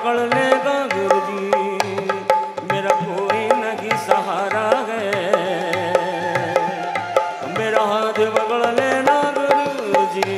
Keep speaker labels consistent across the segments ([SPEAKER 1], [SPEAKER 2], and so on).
[SPEAKER 1] पकड़ लेगा गुरु जी, मेरा कोई नहीं सहारा है, मेरा हाथ पकड़ लेना गुरु जी।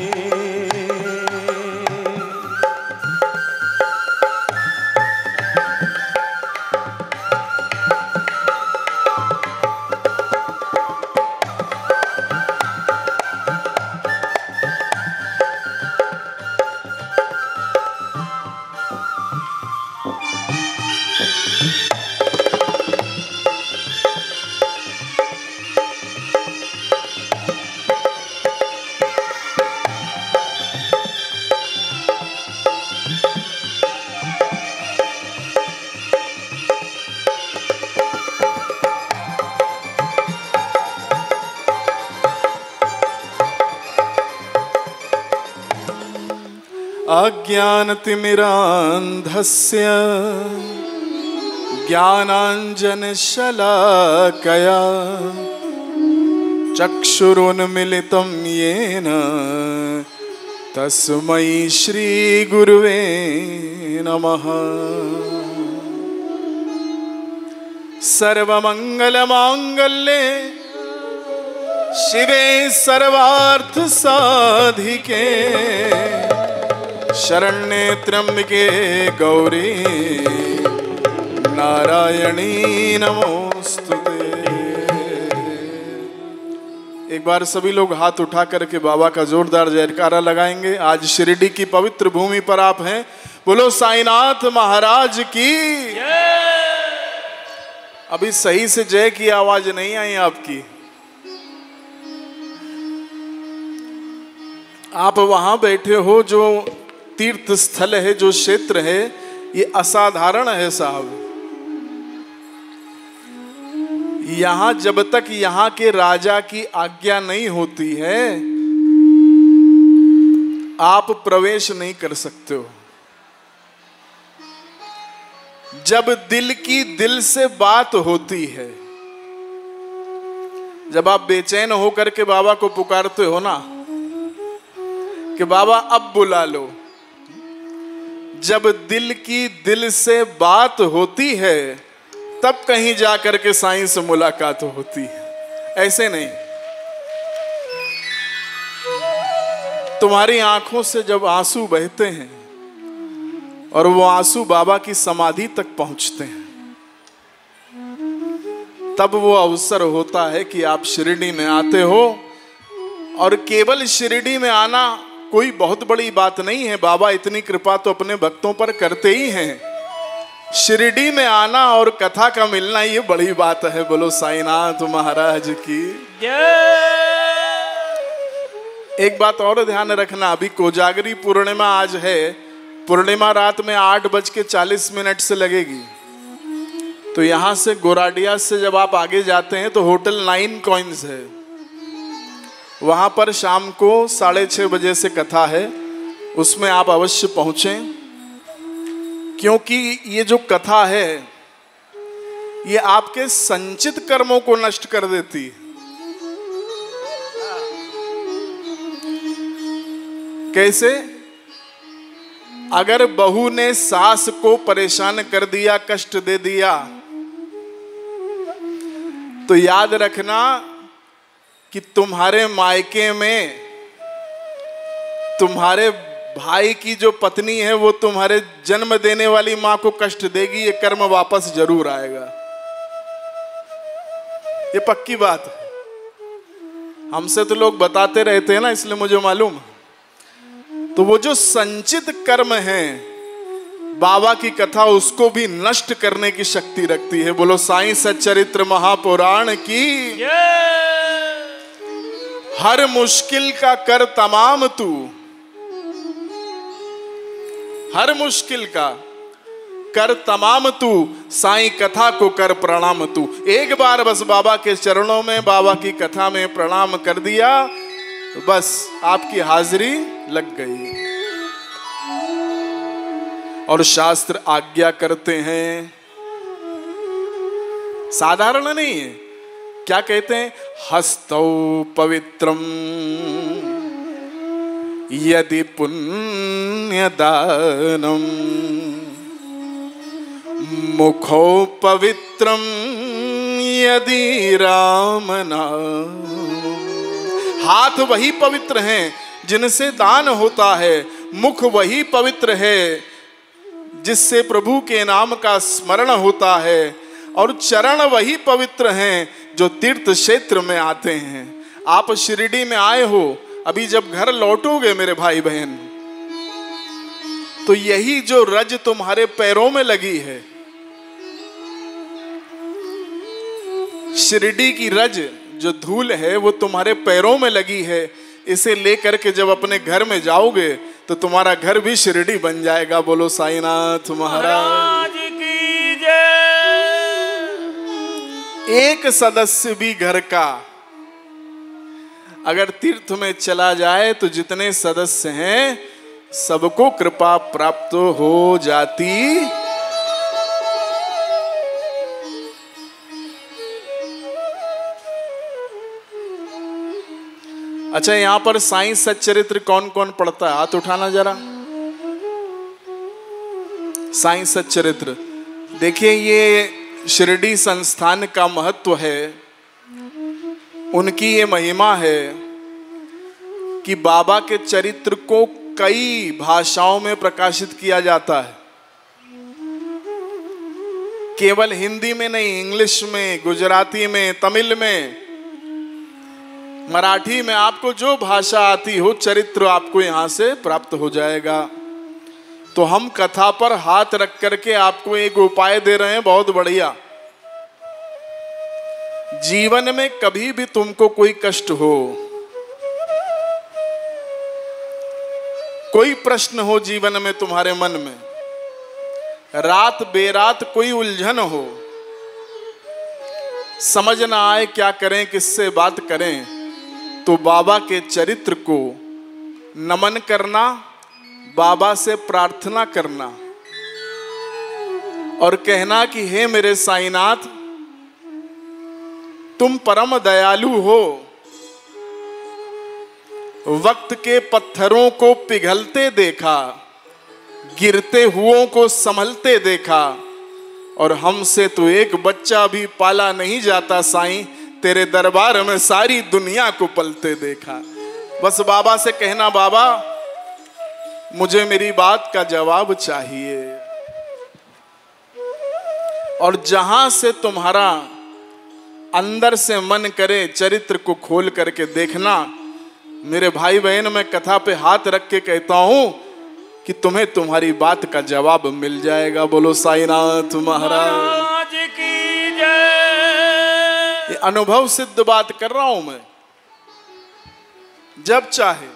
[SPEAKER 2] अज्ञानतिमिरान्धस्य ज्ञानाञ्जनशलाकया चक्षुरुन्मिलितं येन तस्मै श्रीगुरुवे नमः। सर्वमङ्गलमाङ्गल्ये शिवे सर्वार्थसाधिके शरण्ये त्र्यंबके गौरी नारायणी नमोस्तुते। एक बार सभी लोग हाथ उठा करके बाबा का जोरदार जयकारा लगाएंगे। आज शिरडी की पवित्र भूमि पर आप हैं, बोलो साईनाथ महाराज की। अभी सही से जय की आवाज नहीं आई आपकी। आप वहां बैठे हो, जो तीर्थ स्थल है, जो क्षेत्र है, ये असाधारण है साहब। यहां जब तक यहां के राजा की आज्ञा नहीं होती है, आप प्रवेश नहीं कर सकते हो। जब दिल की दिल से बात होती है, जब आप बेचैन होकर के बाबा को पुकारते हो ना कि बाबा अब बुला लो, जब दिल की दिल से बात होती है तब कहीं जाकर के साईं से मुलाकात होती है, ऐसे नहीं। तुम्हारी आंखों से जब आंसू बहते हैं और वो आंसू बाबा की समाधि तक पहुंचते हैं, तब वो अवसर होता है कि आप शिरडी में आते हो। और केवल शिरडी में आना कोई बहुत बड़ी बात नहीं है, बाबा इतनी कृपा तो अपने भक्तों पर करते ही हैं। शिरडी में आना और कथा का मिलना ये बड़ी बात है। बोलो साईनाथ महाराज की जय। एक बात और ध्यान रखना, अभी कोजागरी पूर्णिमा आज है। पूर्णिमा रात में 8:40 से लगेगी। तो यहां से गोराडिया से जब आप आगे जाते हैं तो होटल 9 कॉइन्स है, वहां पर शाम को 6:30 बजे से कथा है, उसमें आप अवश्य पहुंचें। क्योंकि ये जो कथा है ये आपके संचित कर्मों को नष्ट कर देती है। कैसे? अगर बहू ने सास को परेशान कर दिया, कष्ट दे दिया, तो याद रखना कि तुम्हारे मायके में तुम्हारे भाई की जो पत्नी है वो तुम्हारे जन्म देने वाली मां को कष्ट देगी। ये कर्म वापस जरूर आएगा, ये पक्की बात है। हमसे तो लोग बताते रहते हैं ना, इसलिए मुझे मालूम। तो वो जो संचित कर्म है, बाबा की कथा उसको भी नष्ट करने की शक्ति रखती है। बोलो साईं सच्चरित्र महापुराण की। हर मुश्किल का कर तमाम तू, हर मुश्किल का कर तमाम तू, साईं कथा को कर प्रणाम तू। एक बार बस बाबा के चरणों में, बाबा की कथा में प्रणाम कर दिया तो बस आपकी हाजिरी लग गई। और शास्त्र आज्ञा करते हैं, साधारण नहीं है। क्या कहते हैं? हस्तौ पवित्रम यदि पुण्यदानम मुखो पवित्रम यदि राम नाम। हाथ वही पवित्र हैं जिनसे दान होता है, मुख वही पवित्र है जिससे प्रभु के नाम का स्मरण होता है, और चरण वही पवित्र हैं जो तीर्थ क्षेत्र में आते हैं। आप शिरडी में आए हो, अभी जब घर लौटोगे मेरे भाई बहन, तो यही जो रज तुम्हारे पैरों में लगी है, शिरडी की रज जो धूल है वो तुम्हारे पैरों में लगी है, इसे लेकर के जब अपने घर में जाओगे तो तुम्हारा घर भी शिरडी बन जाएगा। बोलो साईनाथ महाराज
[SPEAKER 1] की जय।
[SPEAKER 2] एक सदस्य भी घर का अगर तीर्थ में चला जाए तो जितने सदस्य हैं सबको कृपा प्राप्त हो जाती। अच्छा, यहां पर साईं सच्चरित्र कौन कौन पढ़ता है? हाथ उठाना जरा। साईं सच्चरित्र देखिए, ये शिरडी संस्थान का महत्व है, उनकी ये महिमा है कि बाबा के चरित्र को कई भाषाओं में प्रकाशित किया जाता है। केवल हिंदी में नहीं, इंग्लिश में, गुजराती में, तमिल में, मराठी में, आपको जो भाषा आती हो चरित्र आपको यहां से प्राप्त हो जाएगा। तो हम कथा पर हाथ रख करके आपको एक उपाय दे रहे हैं, बहुत बढ़िया। जीवन में कभी भी तुमको कोई कष्ट हो, कोई प्रश्न हो जीवन में तुम्हारे मन में, रात बेरात कोई उलझन हो, समझ ना आए क्या करें, किससे बात करें, तो बाबा के चरित्र को नमन करना, बाबा से प्रार्थना करना और कहना कि हे मेरे साईनाथ, तुम परम दयालु हो, वक्त के पत्थरों को पिघलते देखा, गिरते हुओं को संभलते देखा, और हमसे तो एक बच्चा भी पाला नहीं जाता साईं, तेरे दरबार में सारी दुनिया को पलते देखा। बस बाबा से कहना, बाबा मुझे मेरी बात का जवाब चाहिए। और जहां से तुम्हारा अंदर से मन करे चरित्र को खोल करके देखना। मेरे भाई बहन, मैं कथा पे हाथ रख के कहता हूं कि तुम्हें तुम्हारी बात का जवाब मिल जाएगा। बोलो साईनाथ महाराज
[SPEAKER 1] की जय।
[SPEAKER 2] ये अनुभव सिद्ध बात कर रहा हूं मैं। जब चाहे,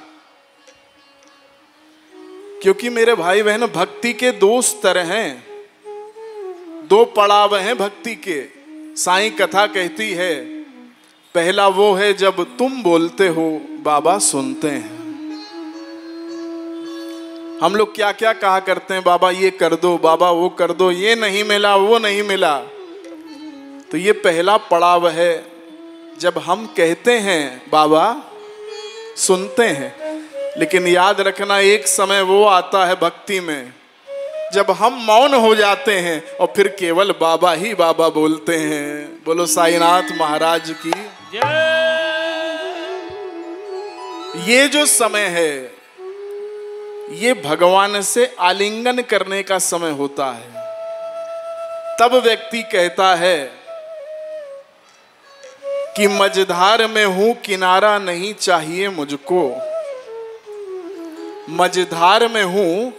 [SPEAKER 2] क्योंकि मेरे भाई बहन भक्ति के दो स्तर हैं, दो पड़ाव हैं भक्ति के। साईं कथा कहती है, पहला वो है जब तुम बोलते हो बाबा सुनते हैं। हम लोग क्या क्या कहा करते हैं, बाबा ये कर दो, बाबा वो कर दो, ये नहीं मिला, वो नहीं मिला। तो ये पहला पड़ाव है, जब हम कहते हैं बाबा सुनते हैं। लेकिन याद रखना, एक समय वो आता है भक्ति में जब हम मौन हो जाते हैं और फिर केवल बाबा ही बाबा बोलते हैं। बोलो साईनाथ महाराज की
[SPEAKER 1] जय।
[SPEAKER 2] ये जो समय है, ये भगवान से आलिंगन करने का समय होता है। तब व्यक्ति कहता है कि मझधार में हूं, किनारा नहीं चाहिए मुझको। मझधार में हूं,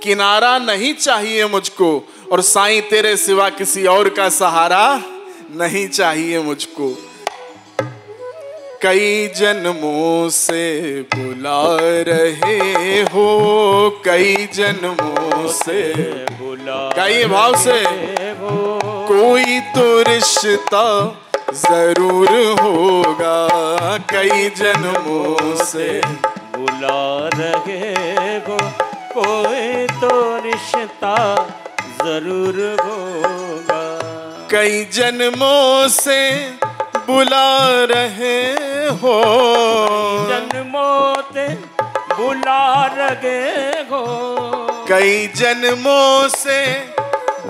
[SPEAKER 2] किनारा नहीं चाहिए मुझको, और साईं तेरे सिवा किसी और का सहारा नहीं चाहिए मुझको। कई जन्मों से बुला रहे हो, कई जन्मों से
[SPEAKER 1] बुला
[SPEAKER 2] कई भाव से कोई तो रिश्ता जरूर होगा। कई जन्मों से
[SPEAKER 1] बुला रहे हो, कोई तो रिश्ता जरूर होगा।
[SPEAKER 2] कई जन्मों से बुला रहे हो,
[SPEAKER 1] जन्मों से बुला रहे हो,
[SPEAKER 2] कई जन्मों से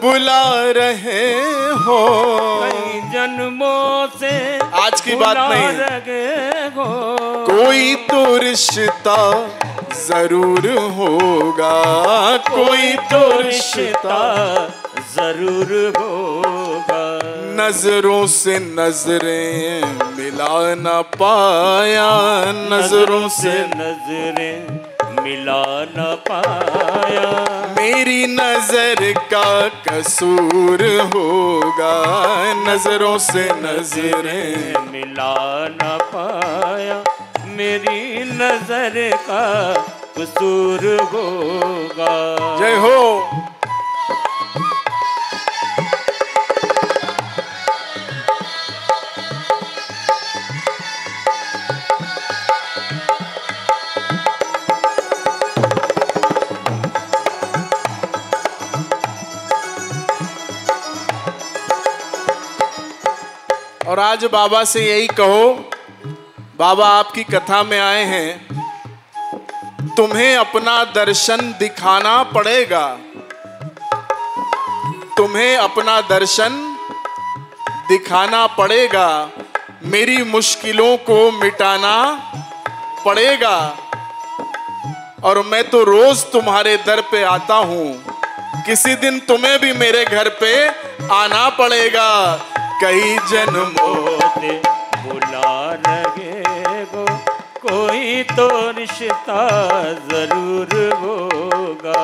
[SPEAKER 2] बुला रहे हो।
[SPEAKER 1] कई जन्मों से
[SPEAKER 2] आज की बात नहीं,
[SPEAKER 1] रहे हो।
[SPEAKER 2] कोई तो रिश्ता जरूर होगा, कोई तो रिश्ता
[SPEAKER 1] जरूर होगा।
[SPEAKER 2] नजरों से नजरें मिला न पाया, नजरों से
[SPEAKER 1] नजरें मिला न पाया।
[SPEAKER 2] मेरी नजर का कसूर होगा, नजरों से नजरें
[SPEAKER 1] मिला न पाया। मेरी नजर का कसूर होगा।
[SPEAKER 2] जय हो। और आज बाबा से यही कहो, बाबा आपकी कथा में आए हैं, तुम्हें अपना दर्शन दिखाना पड़ेगा, तुम्हें अपना दर्शन दिखाना पड़ेगा, मेरी मुश्किलों को मिटाना पड़ेगा। और मैं तो रोज तुम्हारे दर पे आता हूं, किसी दिन तुम्हें भी मेरे घर पे आना पड़ेगा। कई जन्मों
[SPEAKER 1] से बुला रहे हो, कोई तो रिश्ता जरूर होगा।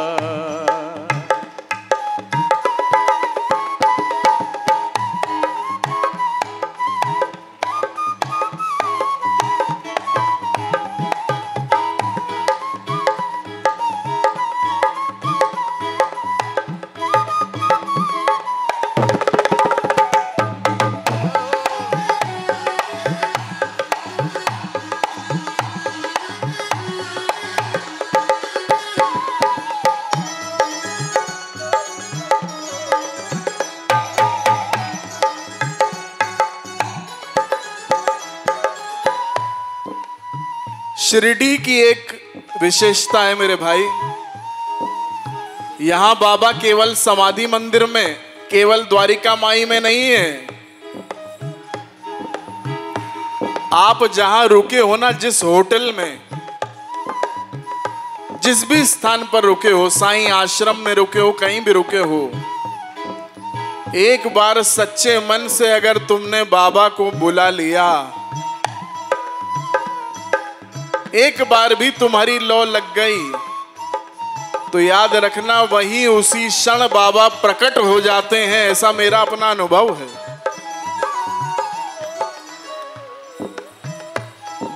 [SPEAKER 2] शिरडी की एक विशेषता है मेरे भाई, यहां बाबा केवल समाधि मंदिर में, केवल द्वारिका माई में नहीं है। आप जहां रुके हो ना, जिस होटल में, जिस भी स्थान पर रुके हो, साईं आश्रम में रुके हो, कहीं भी रुके हो, एक बार सच्चे मन से अगर तुमने बाबा को बुला लिया, एक बार भी तुम्हारी लौ लग गई, तो याद रखना वही उसी क्षण बाबा प्रकट हो जाते हैं। ऐसा मेरा अपना अनुभव है।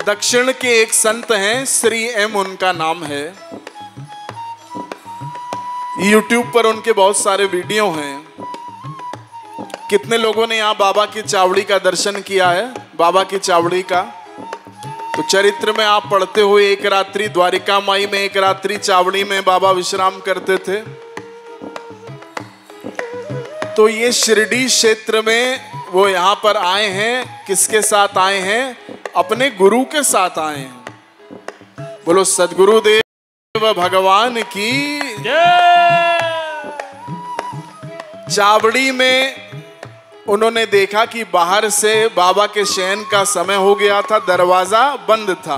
[SPEAKER 2] दक्षिण के एक संत हैं, श्री एम उनका नाम है। YouTube पर उनके बहुत सारे वीडियो हैं। कितने लोगों ने यहाँ बाबा की चावड़ी का दर्शन किया है? बाबा की चावड़ी का तो चरित्र में आप पढ़ते हुए, एक रात्रि द्वारिका माई में, एक रात्रि चावड़ी में बाबा विश्राम करते थे। तो ये शिरडी क्षेत्र में वो यहाँ पर आए हैं। किसके साथ आए हैं? अपने गुरु के साथ आए हैं। बोलो सद्गुरुदेव भगवान की
[SPEAKER 1] जय।
[SPEAKER 2] चावड़ी में उन्होंने देखा कि बाहर से बाबा के शयन का समय हो गया था, दरवाजा बंद था।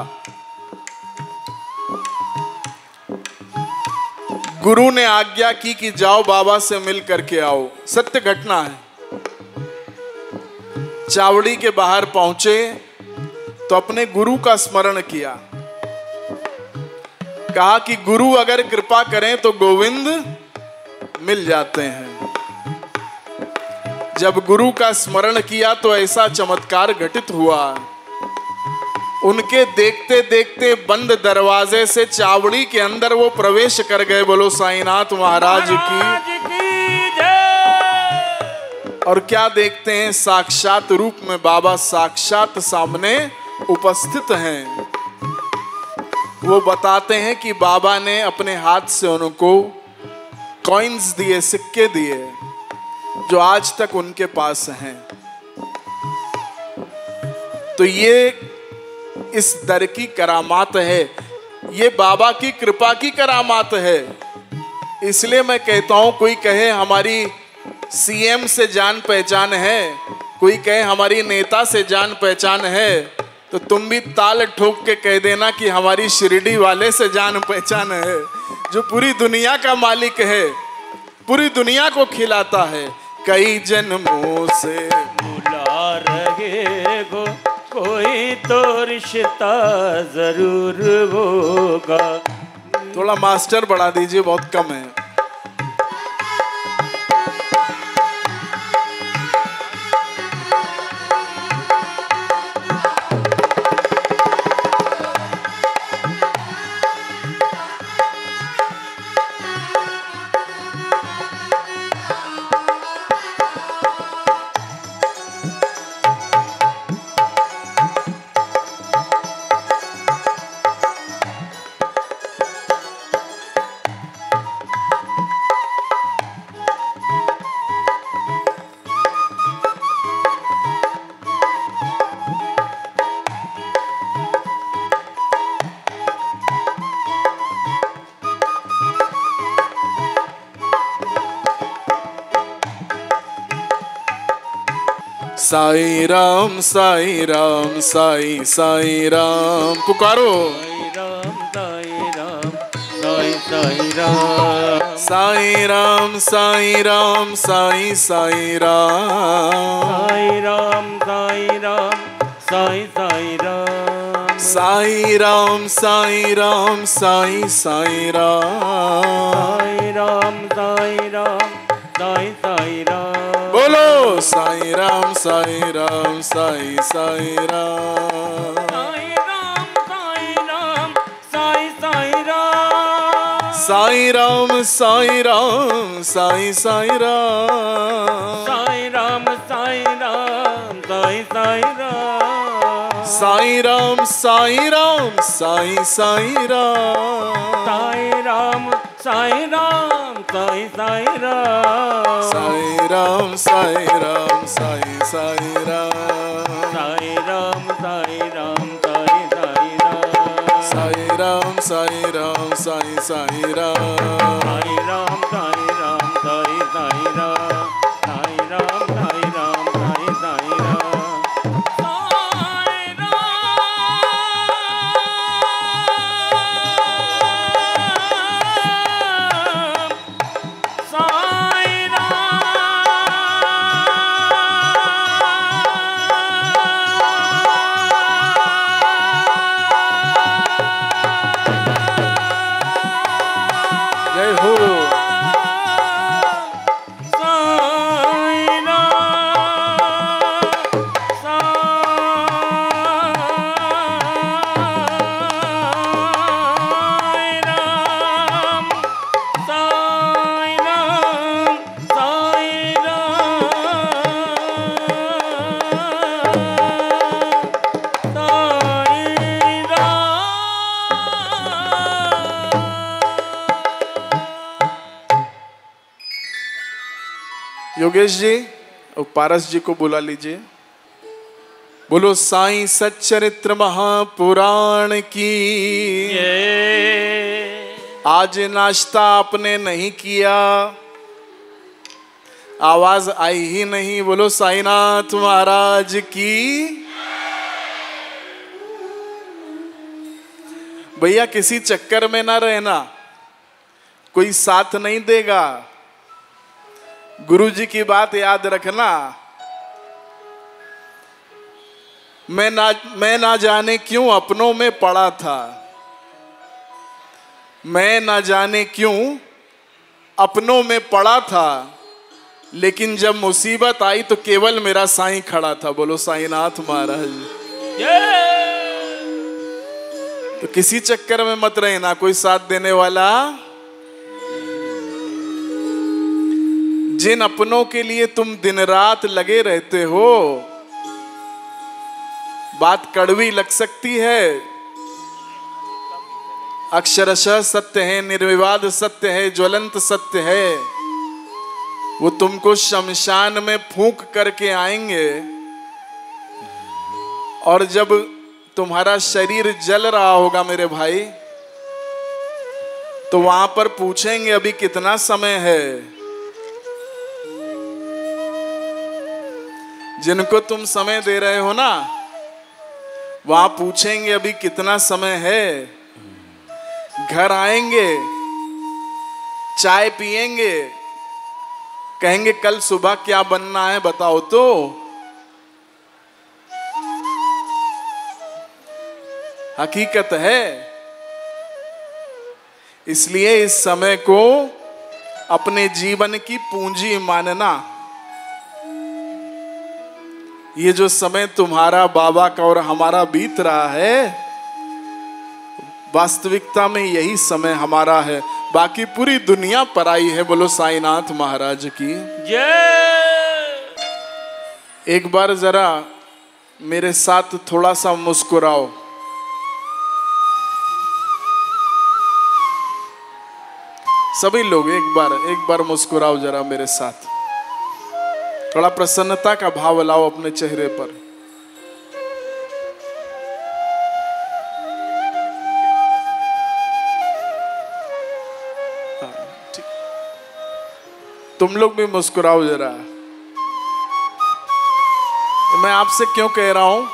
[SPEAKER 2] गुरु ने आज्ञा की कि जाओ बाबा से मिल करके आओ। सत्य घटना है। चावड़ी के बाहर पहुंचे तो अपने गुरु का स्मरण किया। कहा कि गुरु अगर कृपा करें तो गोविंद मिल जाते हैं। जब गुरु का स्मरण किया तो ऐसा चमत्कार घटित हुआ, उनके देखते देखते बंद दरवाजे से चावड़ी के अंदर वो प्रवेश कर गए। बोलो साईनाथ महाराज की जय। और क्या देखते हैं? साक्षात रूप में बाबा साक्षात सामने उपस्थित हैं। वो बताते हैं कि बाबा ने अपने हाथ से उनको कॉइन्स दिए, सिक्के दिए, जो आज तक उनके पास हैं। तो ये इस दर की करामात है, ये बाबा की कृपा की करामात है। इसलिए मैं कहता हूं, कोई कहे हमारी सीएम से जान पहचान है, कोई कहे हमारी नेता से जान पहचान है, तो तुम भी ताल ठोक के कह देना कि हमारी शिरडी वाले से जान पहचान है, जो पूरी दुनिया का मालिक है, पूरी दुनिया को खिलाता है, कई जन्मों से
[SPEAKER 1] बुला रहे हो, कोई तो रिश्ता जरूर होगा।
[SPEAKER 2] थोड़ा मास्टर बढ़ा दीजिए, बहुत कम है। साई राम साई राम साई साई राम, पुकारो
[SPEAKER 1] साई राम साई राम साई साई राम,
[SPEAKER 2] साई राम साई राम साई साई राम,
[SPEAKER 1] साई राम साई राम साई साई राम,
[SPEAKER 2] साई राम साई राम साई साई राम,
[SPEAKER 1] साई राम साई राम साई साई राम,
[SPEAKER 2] बोलो साई राम साई राम साई साई राम,
[SPEAKER 1] साई राम साई राम साई साई राम,
[SPEAKER 2] साई राम साई राम साई साई राम,
[SPEAKER 1] साई राम साई राम साई साई राम,
[SPEAKER 2] साई राम साई राम साई साई राम,
[SPEAKER 1] साई राम साई राम साई साई राम,
[SPEAKER 2] साई राम साई राम साई साई राम,
[SPEAKER 1] साई राम साई राम साई साई राम,
[SPEAKER 2] साई राम साई राम साई साई राम,
[SPEAKER 1] साई राम साई राम साई साई राम, साई राम साई राम साई साई राम, साई राम साई
[SPEAKER 2] जय हो। योगेश जी और पारस जी को बुला लीजिए। बोलो साईं सच्चरित्र महापुराण की। आज नाश्ता आपने नहीं किया, आवाज आई ही नहीं। बोलो साईनाथ महाराज की। भैया किसी चक्कर में ना रहना, कोई साथ नहीं देगा। गुरु जी की बात याद रखना। मैं ना जाने क्यों अपनों में पड़ा था, मैं ना जाने क्यों अपनों में पड़ा था, लेकिन जब मुसीबत आई तो केवल मेरा साईं खड़ा था। बोलो साईनाथ महाराज। तो किसी चक्कर में मत रहना, कोई साथ देने वाला। जिन अपनों के लिए तुम दिन रात लगे रहते हो, बात कड़वी लग सकती है, अक्षरशः सत्य है, निर्विवाद सत्य है, ज्वलंत सत्य है। वो तुमको शमशान में फूंक करके आएंगे, और जब तुम्हारा शरीर जल रहा होगा मेरे भाई, तो वहां पर पूछेंगे अभी कितना समय है। जिनको तुम समय दे रहे हो ना, वहां पूछेंगे अभी कितना समय है, घर आएंगे, चाय पिएंगे, कहेंगे कल सुबह क्या बनना है बताओ तो। हकीकत है। इसलिए इस समय को अपने जीवन की पूंजी मानना। ये जो समय तुम्हारा, बाबा का और हमारा बीत रहा है, वास्तविकता में यही समय हमारा है। बाकी पूरी दुनिया पराई है। बोलो साईनाथ महाराज की
[SPEAKER 1] जय।
[SPEAKER 2] एक बार जरा मेरे साथ थोड़ा सा मुस्कुराओ। सभी लोग एक बार मुस्कुराओ जरा मेरे साथ। थोड़ा प्रसन्नता का भाव लाओ अपने चेहरे पर। ठीक। तुम लोग भी मुस्कुराओ जरा। तो मैं आपसे क्यों कह रहा हूं,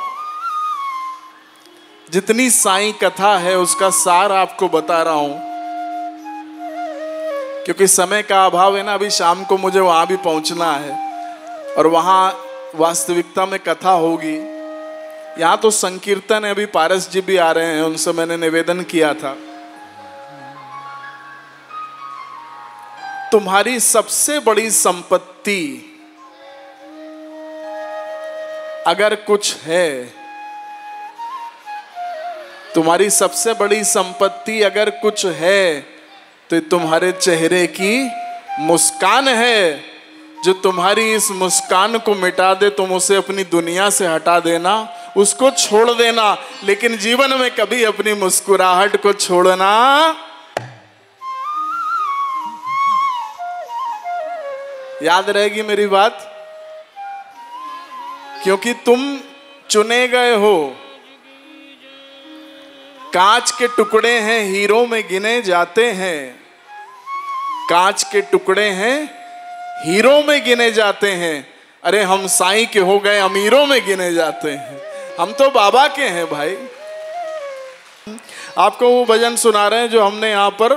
[SPEAKER 2] जितनी साईं कथा है उसका सार आपको बता रहा हूं, क्योंकि समय का अभाव है ना। अभी शाम को मुझे वहां भी पहुंचना है और वहां वास्तविकता में कथा होगी। यहाँ तो संकीर्तन है, अभी पारस जी भी आ रहे हैं, उनसे मैंने निवेदन किया था। तुम्हारी सबसे बड़ी संपत्ति अगर कुछ है, तुम्हारी सबसे बड़ी संपत्ति अगर कुछ है तो तुम्हारे चेहरे की मुस्कान है। जो तुम्हारी इस मुस्कान को मिटा दे, तुम उसे अपनी दुनिया से हटा देना, उसको छोड़ देना, लेकिन जीवन में कभी अपनी मुस्कुराहट को छोड़ना। याद रहेगी मेरी बात, क्योंकि तुम चुने गए हो। कांच के टुकड़े हैं, हीरो में गिने जाते हैं। कांच के टुकड़े हैं, हीरो में गिने जाते हैं। अरे हम साईं के हो गए, अमीरों में गिने जाते हैं। हम तो बाबा के हैं भाई। आपको वो भजन सुना रहे हैं जो हमने यहाँ पर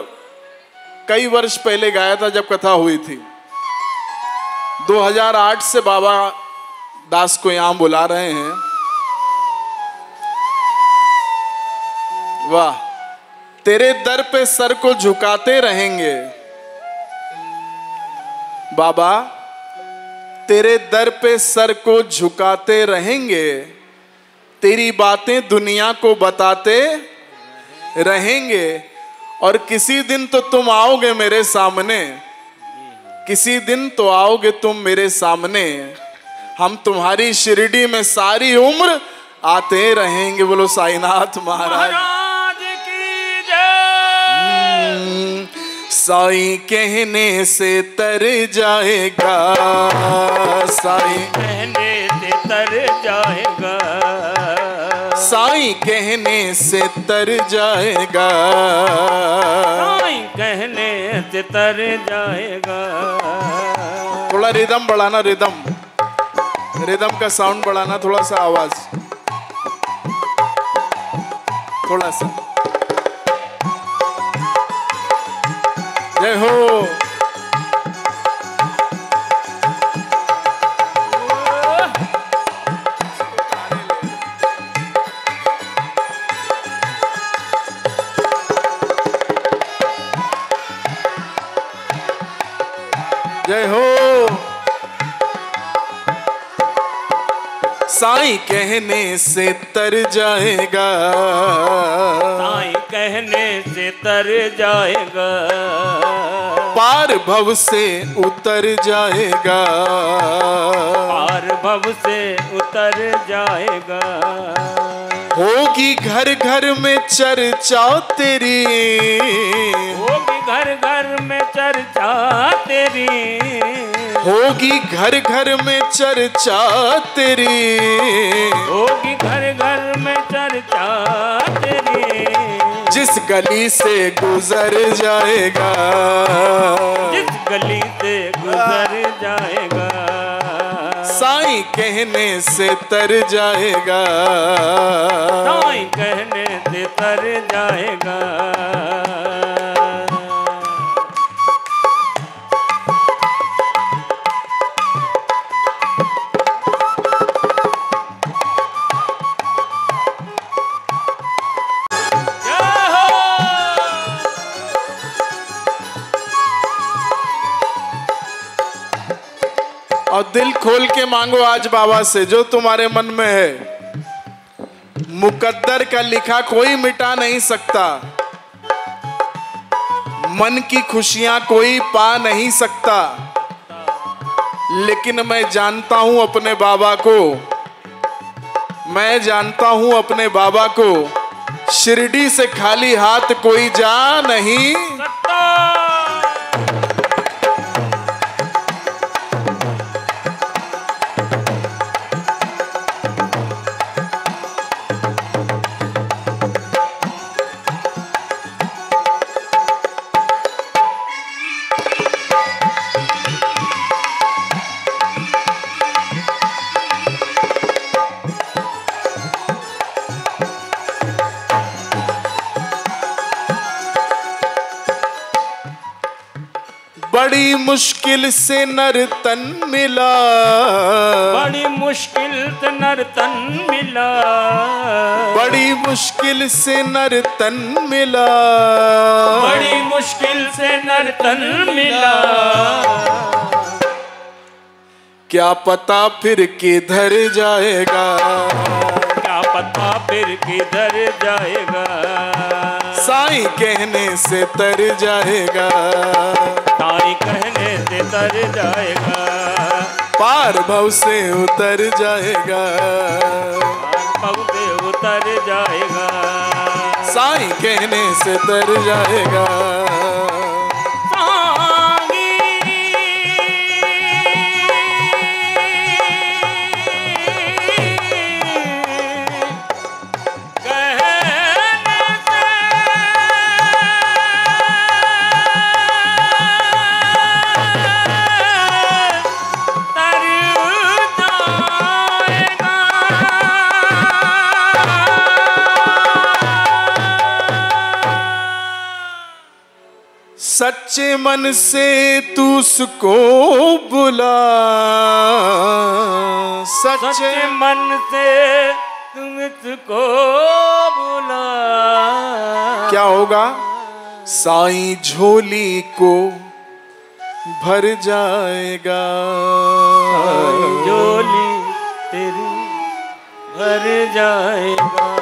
[SPEAKER 2] कई वर्ष पहले गाया था जब कथा हुई थी। 2008 से बाबा दास को यहाँ बुला रहे हैं। वाह। तेरे दर पे सर को झुकाते रहेंगे बाबा, तेरे दर पे सर को झुकाते रहेंगे। तेरी बातें दुनिया को बताते रहेंगे। और किसी दिन तो तुम आओगे मेरे सामने, किसी दिन तो आओगे तुम मेरे सामने। हम तुम्हारी शिरडी में सारी उम्र आते रहेंगे। बोलो साईनाथ महाराज
[SPEAKER 1] की जय।
[SPEAKER 2] साईं कहने से तर जाएगा, साईं
[SPEAKER 1] कहने से तर जाएगा,
[SPEAKER 2] साईं कहने से तर जाएगा,
[SPEAKER 1] साईं कहने से तर जाएगा।
[SPEAKER 2] थोड़ा रिदम बढ़ाना, रिदम का साउंड बढ़ाना, थोड़ा सा आवाज, थोड़ा सा। जय हो। जय हो। साईं कहने से तर जाएगा,
[SPEAKER 1] साईं कहने से तर जाएगा,
[SPEAKER 2] पार भव से उतर जाएगा,
[SPEAKER 1] पार भव से उतर जाएगा।
[SPEAKER 2] होगी घर घर में चर्चा तेरी,
[SPEAKER 1] होगी घर घर में चर्चा तेरी,
[SPEAKER 2] होगी घर घर में चर्चा तेरी,
[SPEAKER 1] होगी घर घर में चर्चा तेरी।
[SPEAKER 2] जिस गली से गुजर जाएगा,
[SPEAKER 1] जिस गली से गुजर जाएगा,
[SPEAKER 2] साईं कहने से तर जाएगा,
[SPEAKER 1] साईं कहने से तर जाएगा।
[SPEAKER 2] और दिल खोल के मांगो आज बाबा से जो तुम्हारे मन में है। मुकद्दर का लिखा कोई मिटा नहीं सकता, मन की खुशियां कोई पा नहीं सकता, लेकिन मैं जानता हूं अपने बाबा को, मैं जानता हूं अपने बाबा को, शिरडी से खाली हाथ कोई जा नहीं
[SPEAKER 1] सकता।
[SPEAKER 2] बड़ी मुश्किल से नर तन मिला,
[SPEAKER 1] बड़ी मुश्किल से नर तन मिला,
[SPEAKER 2] बड़ी मुश्किल से नर तन मिला,
[SPEAKER 1] बड़ी मुश्किल से नर तन मिला।
[SPEAKER 2] क्या पता फिर किधर जाएगा,
[SPEAKER 1] क्या पता फिर किधर जाएगा।
[SPEAKER 2] साईं कहने से तर जाएगा,
[SPEAKER 1] साईं कहने से तर जाएगा।
[SPEAKER 2] पार भव से उतर जाएगा,
[SPEAKER 1] पार भव से उतर जाएगा।
[SPEAKER 2] साईं कहने से तर जाएगा। सच्चे मन से तू उसको बुला,
[SPEAKER 1] सच्चे मन से तुम इसको बुला।
[SPEAKER 2] क्या होगा? साईं झोली को भर जाएगा,
[SPEAKER 1] साईं झोली तेरी भर जाएगा।